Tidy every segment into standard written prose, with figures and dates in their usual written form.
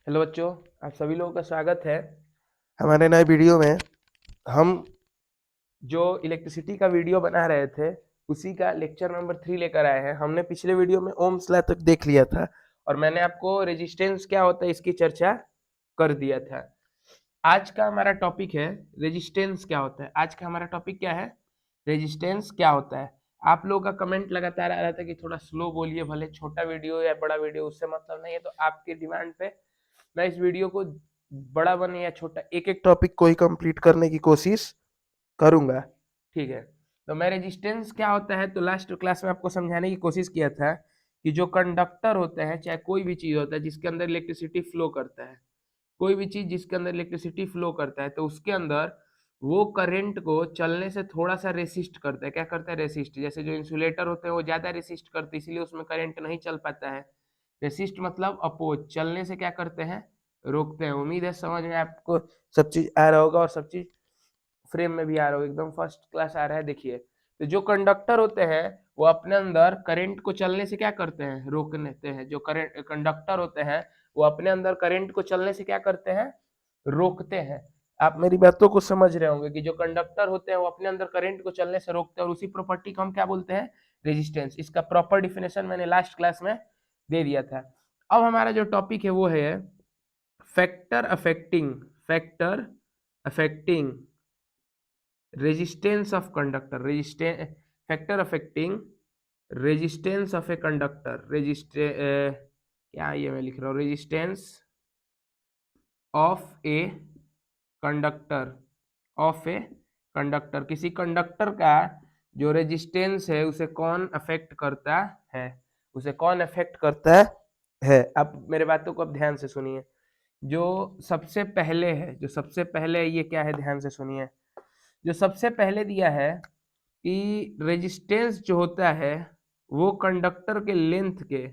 Hello बच्चों, आप सभी लोगों का स्वागत है। हमारे नए वीडियो में हम जो इलेक्ट्रिसिटी का वीडियो बना रहे थे उसी का लेक्चर नंबर 3 लेकर आए हैं। हमने पिछले वीडियो में ओम्स लॉ तक देख लिया था और मैंने आपको रेजिस्टेंस क्या होता है इसकी चर्चा कर दिया था। आज का हमारा टॉपिक है रेजिस्टेंस क्या होता है। आज का हमारा टॉपिक क्या है? रेजिस्टेंस क्या होता है। आप लोगों का कमेंट लगातार आ रहा था कि थोड़ा स्लो बोलिए, भले छोटा वीडियो या बड़ा वीडियो उससे मतलब नहीं है। तो आपके डिमांड पे मैं इस वीडियो को बड़ा बने या छोटा एक एक टॉपिक को ही कंप्लीट करने की कोशिश करूंगा। ठीक है। तो मैं रेजिस्टेंस क्या होता है तो लास्ट क्लास में आपको समझाने की कोशिश किया था कि जो कंडक्टर होता है, चाहे कोई भी चीज होता है जिसके अंदर इलेक्ट्रिसिटी फ्लो करता है, कोई भी चीज जिसके अंदर इलेक्ट्रिसिटी फ्लो करता है तो उसके अंदर वो करंट को चलने से थोड़ा सा रेसिस्ट करता है। क्या करता है? रेसिस्ट। जैसे जो इंसुलेटर होते हैं वो ज्यादा रेसिस्ट करते हैं, इसलिए उसमें करंट नहीं चल पाता है। रेसिस्ट मतलब अपोज, चलने से क्या करते हैं? रोकते हैं। उम्मीद है समझ में आपको सब चीज आ रहा होगा और सब चीज फ्रेम में भी आ रहा होगा, एकदम फर्स्ट क्लास आ रहा है। देखिए, तो जो कंडक्टर होते हैं वो अपने अंदर करंट को चलने से क्या करते हैं? रोक देते हैं। जो करंट कंडक्टर होते हैं वो अपने अंदर करंट को चलने से क्या करते हैं? रोकते हैं। आप मेरी बातों को समझ रहे होंगे कि जो कंडक्टर होते हैं वो अपने अंदर करंट को चलने से रोकते हैं और उसी प्रॉपर्टी को हम क्या बोलते हैं? रेजिस्टेंस। इसका प्रॉपर डिफिनेशन मैंने लास्ट क्लास में दे दिया था। अब हमारा जो टॉपिक है वो है factor affecting resistance of conductor, resistance factor affecting resistance of a conductor, क्या ये मैं लिख रहा हूँ, resistance of a conductor, of a conductor. किसी कंडक्टर का जो रेजिस्टेंस है उसे कौन अफेक्ट करता है, उसे कौन अफेक्ट करता है। आप मेरे बातों को अब ध्यान से सुनिए। जो सबसे पहले है, जो सबसे पहले ये क्या है, ध्यान से सुनिए। जो सबसे पहले दिया है कि रेजिस्टेंस जो होता है वो कंडक्टर के लेंथ के,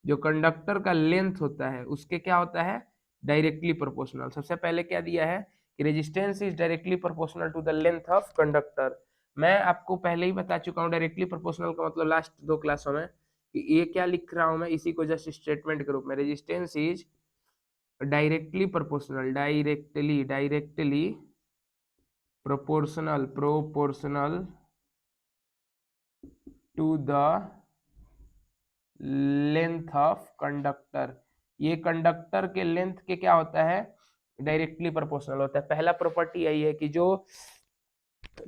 जो कंडक्टर का लेंथ होता है उसके क्या होता है? Directly proportional. सबसे पहले क्या दिया है कि resistance is directly proportional to the length of conductor. मैं आपको पहले ही बता चुका हूँ डायरेक्टली प्रोपोर्शनल का मतलब लास्ट दो क्लासों में, कि ये क्या लिख रहा हूं मैं, इसी को जस्ट स्टेटमेंट के रूप में, resistance is directly proportional, directly proportional to the length of conductor. ये कंडक्टर के लेंथ के क्या होता है? डायरेक्टली प्रोपोर्शनल होता है। पहला प्रॉपर्टी यही है कि जो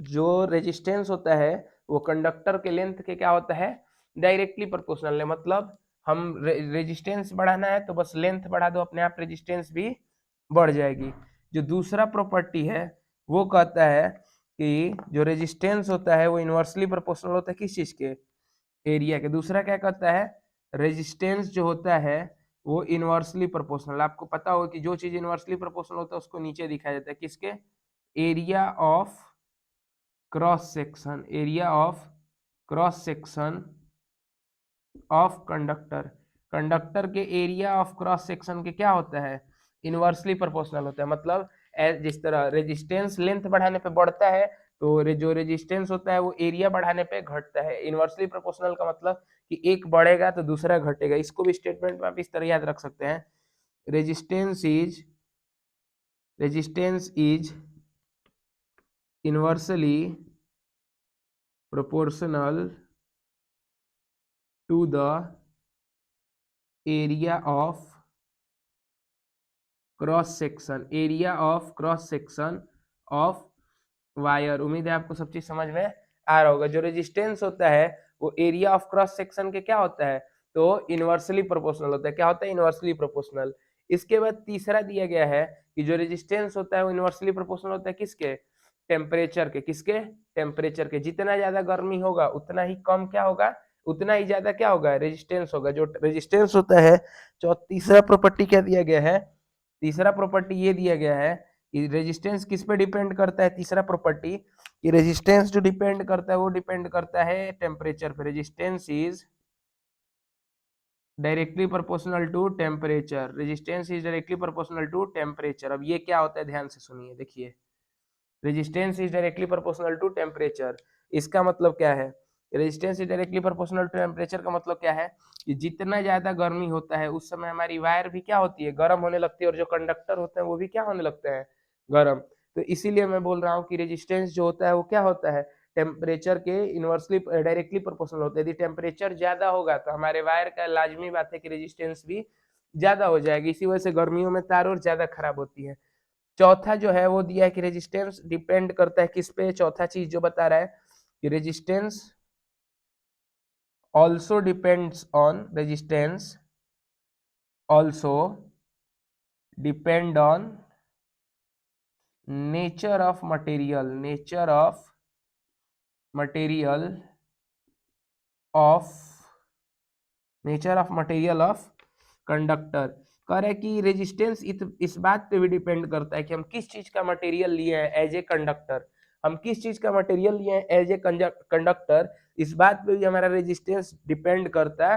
जो रेजिस्टेंस होता है वो कंडक्टर के लेंथ के क्या होता है? डायरेक्टली प्रोपोर्शनल है। मतलब हम रेजिस्टेंस बढ़ाना है तो बस लेंथ बढ़ा दो, अपने आप रेजिस्टेंस भी बढ़ जाएगी। जो दूसरा प्रॉपर्टी है वो कहता है कि जो रेजिस्टेंस होता है वो इनवर्सली प्रोपोर्शनल होता है किस चीज के? एरिया के। दूसरा क्या कहता है? रेजिस्टेंस जो होता है वो इनवर्सली प्रोपोर्शनल। आपको पता होगा कि जो चीज इनवर्सली प्रोपोर्शनल होता है उसको नीचे दिखाया जाता है किसके? Area of cross section, area of cross section of conductor. Conductor के एरिया ऑफ क्रॉस सेक्शन के क्या होता है? इनवर्सली प्रोपोर्शनल होता है। मतलब जिस तरह रेजिस्टेंस लेंथ बढ़ाने पे बढ़ता है तो जो रेजिस्टेंस होता है वो एरिया बढ़ाने पे घटता है। इनवर्सली प्रोपोर्शनल का मतलब कि एक बढ़ेगा तो दूसरा घटेगा। इसको भी स्टेटमेंट में आप इस तरह याद रख सकते हैं, resistance is inversely proportional to the area of cross section, area of cross section of wire. उम्मीद है आपको सब चीज समझ में आ रहा होगा। जो रेजिस्टेंस होता है वो एरिया ऑफ क्रॉस सेक्शन के क्या होता है? तो इनवर्सली प्रोपोर्शनल होता है। क्या होता है? Inversely proportional. इसके बाद तीसरा दिया गया है कि जो रेजिस्टेंस होता है वो इनवर्सली प्रोपोर्शनल होता है किसके? टेम्परेचर के। किसके? टेम्परेचर के। जितना ज्यादा गर्मी होगा उतना ही कम क्या होगा? उतना ही ज्यादा क्या होगा? रेजिस्टेंस होगा। जो रेजिस्टेंस होता है, जो तीसरा प्रॉपर्टी क्या दिया गया है? तीसरा प्रॉपर्टी ये दिया गया है कि रेजिस्टेंस किस पे डिपेंड करता है? तीसरा प्रॉपर्टी कि रेजिस्टेंस जो डिपेंड करता है वो डिपेंड करता है टेम्परेचर पे। Resistance is directly proportional to temperature, resistance is directly proportional to temperature. अब ये क्या होता है, ध्यान से सुनिए। देखिए, resistance is directly proportional to temperature, इसका मतलब क्या है? Resistance is directly proportional to temperature का मतलब क्या है कि जितना ज्यादा गर्मी होता है उस समय हमारी वायर भी क्या होती है, गर्म होने लगती है, और जो कंडक्टर होते हैं वो भी क्या होने लगते हैं, गर्म। तो इसीलिए मैं बोल रहा हूँ कि रेजिस्टेंस जो होता है वो क्या होता है, टेम्परेचर के इनवर्सली डायरेक्टली प्रोपोर्शनल होता है। यदि टेम्परेचर ज्यादा होगा तो हमारे वायर का लाजमी बात है कि रेजिस्टेंस भी ज्यादा हो जाएगी, इसी वजह से गर्मियों में तार और ज्यादा खराब होती है। चौथा जो है वो दिया है कि रेजिस्टेंस डिपेंड करता है किस पे, चौथा चीज जो बता रहा है कि resistance also depends on resistance also depend on nature of material of of conductor. कह रहे हैं कि रेजिस्टेंस इस बात पे भी डिपेंड करता है कि हम किस चीज का मटेरियल लिए हैं एज ए कंडक्टर, हम किस चीज का मटेरियल लिए हैं एज ए कंडक्टर, इस बात पे भी हमारा रेजिस्टेंस डिपेंड करता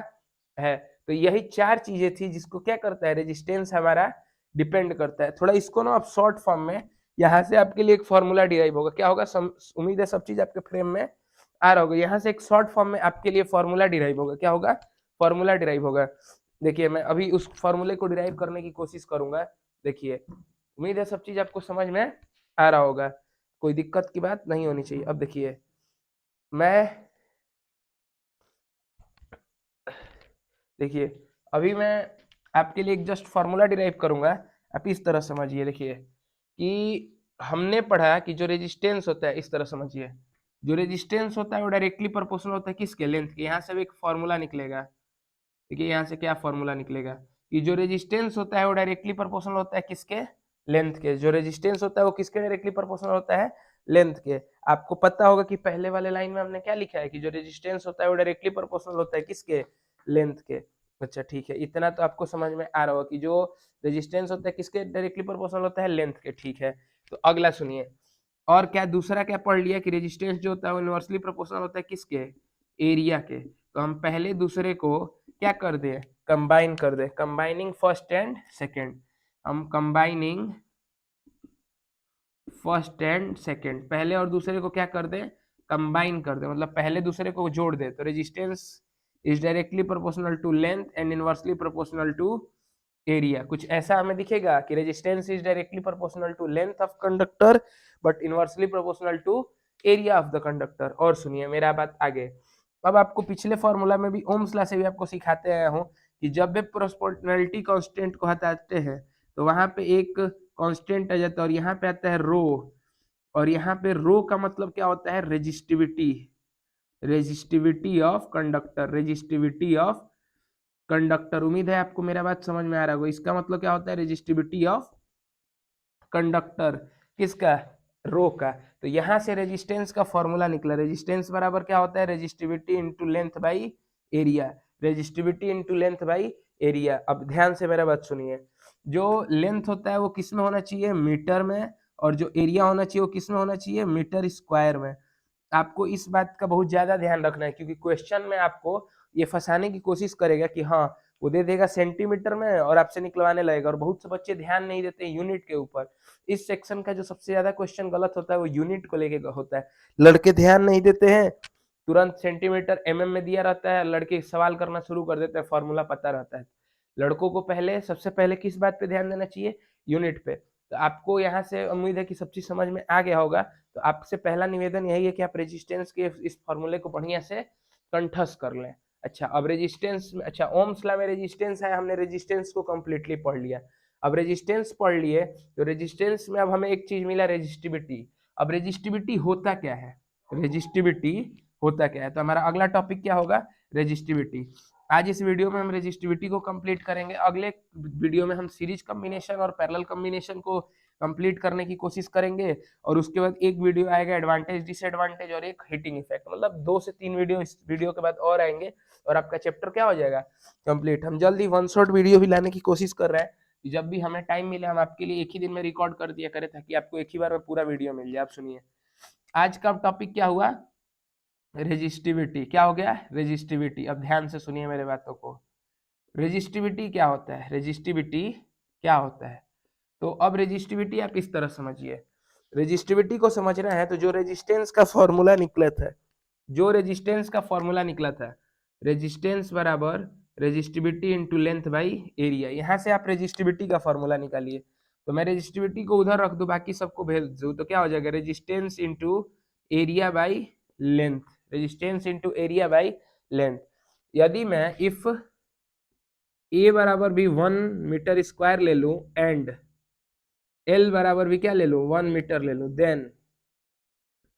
है। तो यही चार चीजें थी जिसको क्या करता है, रेजिस्टेंस हमारा डिपेंड करता है। थोड़ा इसको ना आप शॉर्ट फॉर्म में, यहाँ से आपके लिए एक फॉर्मूला डिराइव होगा, क्या होगा, उम्मीद है सब चीज आपके फ्रेम में आ रहा होगा। यहाँ से एक शॉर्ट फॉर्म में आपके लिए फॉर्मूला डिराइव होगा, क्या होगा, फॉर्मूला डिराइव होगा। देखिए मैं अभी उस फॉर्मूले को डिराइव करने की कोशिश करूंगा। देखिए उम्मीद है सब चीज आपको समझ में आ रहा होगा, कोई दिक्कत की बात नहीं होनी चाहिए। अब देखिए मैं, देखिए अभी मैं आपके लिए एक जस्ट फॉर्मूला डिराइव करूंगा, आप इस तरह समझिए। देखिए कि हमने पढ़ा कि जो रेजिस्टेंस होता है, इस तरह समझिए, जो रेजिस्टेंस होता है वो डायरेक्टली प्रोपोर्शनल होता है किसके, लेंथ के। यहाँ से एक फॉर्मूला निकलेगा, देखिए यहाँ से क्या फॉर्मूला निकलेगा कि जो रेजिस्टेंस होता है वो डायरेक्टली प्रोपोर्शनल होता है किसके, लेंथ के। जो रेजिस्टेंस होता है वो किसके डायरेक्टली प्रोपोर्शनल होता है, लेंथ के। आपको पता होगा कि पहले वाले लाइन में हमने क्या लिखा है कि जो रेजिस्टेंस होता है वो डायरेक्टली प्रोपोर्शनल होता है किसके, लेंथ के। अच्छा ठीक है, इतना तो आपको समझ में आ रहा होगा कि जो रेजिस्टेंस होता है किसके डायरेक्टली प्रोपोर्शनल होता है, लेंथ के। ठीक है, तो अगला सुनिए, और क्या दूसरा क्या पढ़ लिया कि रेजिस्टेंस जो होता है वो इनवर्सली प्रोपोर्शनल होता है किसके, एरिया के। तो हम पहले दूसरे को क्या कर दे, कंबाइन कर दे, कंबाइनिंग फर्स्ट एंड सेकंड। हम कंबाइनिंग फर्स्ट एंड सेकंड, पहले और दूसरे को क्या कर दे, कंबाइन कर दे, मतलब पहले दूसरे को जोड़ दे। तो resistance is directly proportional to length and inversely proportional to area. कुछ ऐसा हमें दिखेगा कि resistance is directly proportional to length of conductor but inversely proportional to area of the conductor. और सुनिए मेरा बात आगे, अब आपको पिछले फॉर्मूला में भी ओम्स लॉ से भी आपको सिखाते आया हूं कि जब भी प्रोपोर्शनैलिटी कांस्टेंट को हटाते हैं तो वहां पे एक कांस्टेंट आ जाता है और यहाँ पे आता है रो, और यहाँ पे रो का मतलब क्या होता है, resistivity, resistivity of conductor, resistivity of conductor. उम्मीद है आपको मेरा बात समझ में आ रहा होगा। इसका मतलब क्या होता है, रेजिस्टिविटी ऑफ कंडक्टर, किसका, रो का। तो यहां से रेजिस्टेंस का फॉर्मूला निकला, रेजिस्टेंस बराबर क्या होता है, resistivity into length by area, resistivity into length by area. अब ध्यान से मेरा बात सुनिए, जो लेंथ होता है वो किस में होना चाहिए, मीटर में, और जो एरिया होना चाहिए वो किस में होना चाहिए, मीटर स्क्वायर में। आपको इस बात का बहुत ज्यादा ध्यान रखना है क्योंकि क्वेश्चन में आपको ये फंसाने की कोशिश करेगा कि हाँ वो दे देगा सेंटीमीटर में और आपसे निकलवाने लगेगा, और बहुत से बच्चे ध्यान नहीं देते यूनिट के ऊपर। इस सेक्शन का जो सबसे ज्यादा क्वेश्चन गलत होता है वो यूनिट को लेके होता है। लड़के ध्यान नहीं देते हैं, तुरंत सेंटीमीटर एमएम में दिया रहता है, लड़के सवाल करना शुरू कर देते हैं, फॉर्मूला पता रहता है। लड़कों को पहले सबसे पहले किस बात पे ध्यान देना चाहिए, यूनिट पे। तो आपको यहाँ से उम्मीद है कि सब चीज समझ में आ गया होगा। तो आपसे पहला निवेदन यही है कि आप रेजिस्टेंस के इस फॉर्मूले को बढ़िया से कंठस्थ कर लें। अच्छा अब रेजिस्टेंस में, अच्छा ओम्स लॉ में रेजिस्टेंस है, हमने रेजिस्टेंस को कंप्लीटली पढ़ लिया। अब रेजिस्टेंस पढ़ लिए तो रेजिस्टेंस में अब हमें एक चीज मिला, रेजिस्टिविटी। अब रेजिस्टिविटी होता क्या है, रेजिस्टिविटी होता क्या है, तो हमारा अगला टॉपिक क्या होगा, रेजिस्टिविटी। आज इस वीडियो में हम रेजिस्टिविटी को कंप्लीट करेंगे, अगले वीडियो में हम सीरीज कॉम्बिनेशन और पैरेलल कॉम्बिनेशन को कंप्लीट करने की कोशिश करेंगे, और उसके बाद एक वीडियो आएगा एडवांटेज डिसएडवांटेज और एक हीटिंग इफेक्ट। मतलब 2 से 3 वीडियो इस वीडियो के बाद और आएंगे और आपका चैप्टर क्या हो जाएगा, कंप्लीट। हम जल्दी वन शॉट वीडियो भी लाने की कोशिश कर रहे हैं कि जब भी हमें टाइम मिले हम आपके लिए एक ही दिन में रिकॉर्ड कर दिया करें ताकि आपको एक ही बार में पूरा वीडियो मिल जाए। आप सुनिए आज का टॉपिक क्या हुआ, रेजिस्टिविटी। क्या हो गया, रेजिस्टिविटी। अब ध्यान से सुनिए मेरे बातों को, रेजिस्टिविटी क्या होता है, रेजिस्टिविटी क्या होता है। तो अब रेजिस्टिविटी आप इस तरह समझिए, रेजिस्टिविटी को समझना है तो जो रेजिस्टेंस का फॉर्मूला निकला था जो रेजिस्टेंस का फॉर्मूला निकला था, रेजिस्टेंस बराबर resistivity into length by area, यहाँ से आप रेजिस्टिविटी का फॉर्मूला निकालिए। तो मैं रेजिस्टिविटी को उधर रख दूं, बाकी सबको भेज दूं, तो क्या हो जाएगा, resistance into area by length, resistance into area by length. यदि मैं इफ ए बराबर भी 1 मीटर स्क्वायर ले लूं एंड एल बराबर भी क्या ले लूं, 1 मीटर ले लूं, then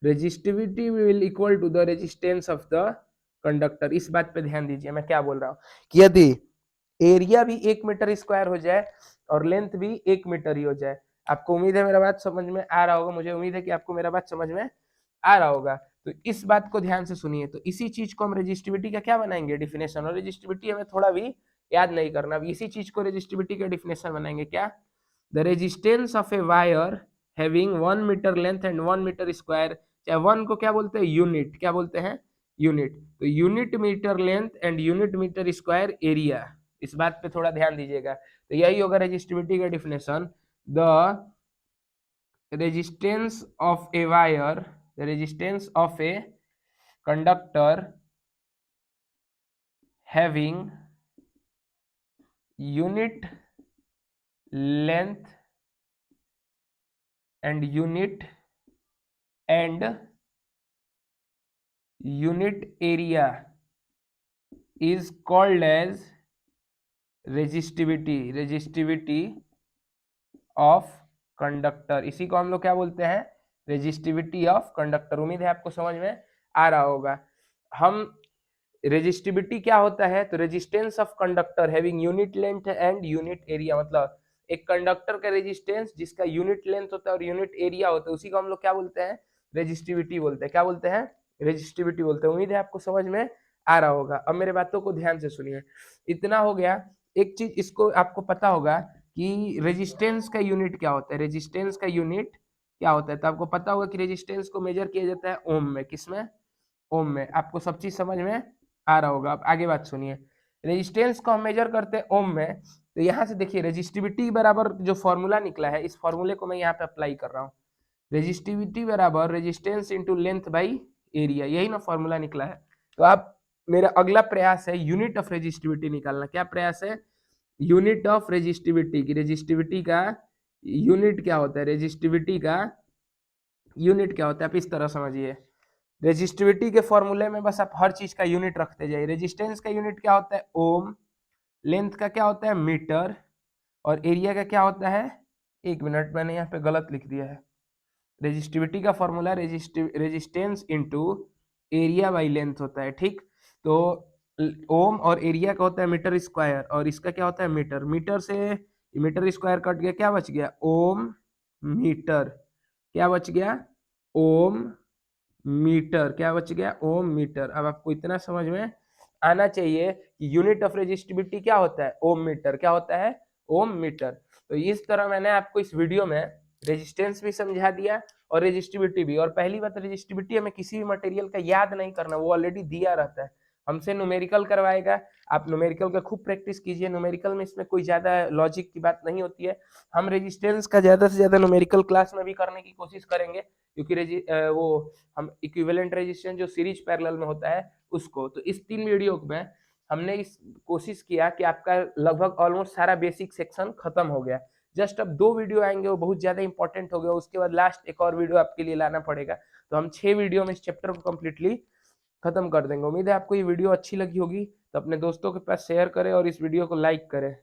resistivity will equal to the resistance of the conductor. इस बात पे ध्यान दीजिए मैं क्या बोल रहा हूँ, कि यदि एरिया भी 1 मीटर स्क्वायर हो जाए और लेंथ भी 1 मीटर ही हो जाए, आपको उम्मीद है मेरा बात समझ में आ रहा होगा, मुझे उम्मीद है कि आपको मेरा बात समझ में आ रहा होगा। तो इस बात को ध्यान से सुनिए। तो इसी चीज को हम रेजिस्टिविटी का क्या बनाएंगे, डिफिनेशन। और रेजिस्टिविटी हमें थोड़ा भी याद नहीं करना, अब इसी चीज को रेजिस्टिविटी का डिफिनेशन बनाएंगे क्या, the resistance of a wire having 1 metre length and 1 metre square, चाहे 1 को क्या बोलते हैं, यूनिट, क्या बोलते हैं, यूनिट। तो unit metre length and unit metre square area, इस बात पे थोड़ा ध्यान दीजिएगा। तो यही होगा रेजिस्टिविटी का definition, the resistance of a wire, the resistance of a conductor having unit length and unit area is called as resistivity of conductor. इसी को हम लोग क्या बोलते हैं, रेजिस्टिविटी ऑफ कंडक्टर। उम्मीद है आपको समझ में आ रहा होगा। हम रेजिस्टिविटी क्या होता है, तो resistance of conductor having unit length and unit area, मतलब एक कंडक्टर का रेजिस्टेंस जिसका यूनिट लेंथ होता है और यूनिट एरिया होता है, उसी को हम लोग क्या बोलते हैं, रेजिस्टिविटी बोलते हैं। क्या बोलते हैं, रेजिस्टिविटी बोलते हैं। उम्मीद है आपको समझ में आ रहा होगा। अब मेरे बातों को ध्यान से सुनिए। इतना हो गया। एक चीज इसको आपको पता होगा कि रेजिस्टेंस का यूनिट क्या होता है, रेजिस्टेंस का यूनिट क्या होता है। तो आपको पता होगा कि रेजिस्टेंस को मेजर किया जाता है ओम में। किसमें, ओम में। आपको सब चीज समझ में आ रहा होगा। अब आगे बात सुनिए। रेजिस्टेंस को हम मेजर करते हैं ओम में, तो यहाँ से देखिए रेजिस्टिविटी बराबर जो फॉर्मूला निकला है, इस फॉर्मूले को मैं यहाँ पे अप्लाई कर रहा हूँ। रेजिस्टिविटी बराबर resistance into length by area, यही ना फॉर्मूला निकला है। तो आप, मेरा अगला प्रयास है यूनिट ऑफ रेजिस्टिविटी निकालना। क्या प्रयास है, यूनिट ऑफ रेजिस्टिविटी की। रेजिस्टिविटी का यूनिट क्या होता है, रेजिस्टिविटी का यूनिट क्या होता है, आप इस तरह समझिए। रेजिस्टिविटी के फॉर्मूले में बस आप हर चीज का यूनिट रखते जाइए। रेजिस्टेंस का यूनिट क्या होता है, ओम। लेंथ का क्या होता है, मीटर। और एरिया का क्या होता है, 1 मिनट, मैंने यहाँ पे गलत लिख दिया है। रेजिस्टिविटी का formula resistance into area by length होता है, ठीक। तो ओम और एरिया का होता है मीटर स्क्वायर, और इसका क्या होता है, मीटर। मीटर से मीटर स्क्वायर कट गया, क्या बच गया, ओम मीटर। क्या बच गया, ओम मीटर। क्या बच गया, ओम मीटर। अब आपको इतना समझ में आना चाहिए कि यूनिट ऑफ रेजिस्टिविटी क्या होता है, ओम मीटर। क्या होता है, ओम मीटर। तो इस तरह मैंने आपको इस वीडियो में रेजिस्टेंस भी समझा दिया और रेजिस्टिविटी भी। और पहली बात, रेजिस्टिविटी हमें किसी भी मटेरियल का याद नहीं करना, वो ऑलरेडी दिया रहता है। हमसे न्यूमेरिकल करवाएगा, आप न्यूमेरिकल का खूब प्रैक्टिस कीजिए। न्यूमेरिकल में इसमें कोई ज्यादा लॉजिक की बात नहीं होती है। हम रेजिस्टेंस का ज्यादा से ज्यादा न्यूमेरिकल क्लास में भी करने की कोशिश करेंगे, क्योंकि वो हम इक्विवेलेंट रेजिस्टेंस जो सीरीज पैरेलल में होता है उसको। तो इस 3 वीडियो में हमने इस कोशिश किया कि आपका लगभग ऑलमोस्ट सारा बेसिक सेक्शन खत्म हो गया। जस्ट अब 2 वीडियो आएंगे, वो बहुत ज्यादा इंपॉर्टेंट हो गया। उसके बाद लास्ट एक और वीडियो आपके लिए लाना पड़ेगा। तो हम 6 वीडियो में इस चैप्टर को कम्प्लीटली खत्म कर देंगे। उम्मीद है आपको ये वीडियो अच्छी लगी होगी, तो अपने दोस्तों के पास शेयर करें और इस वीडियो को लाइक करें।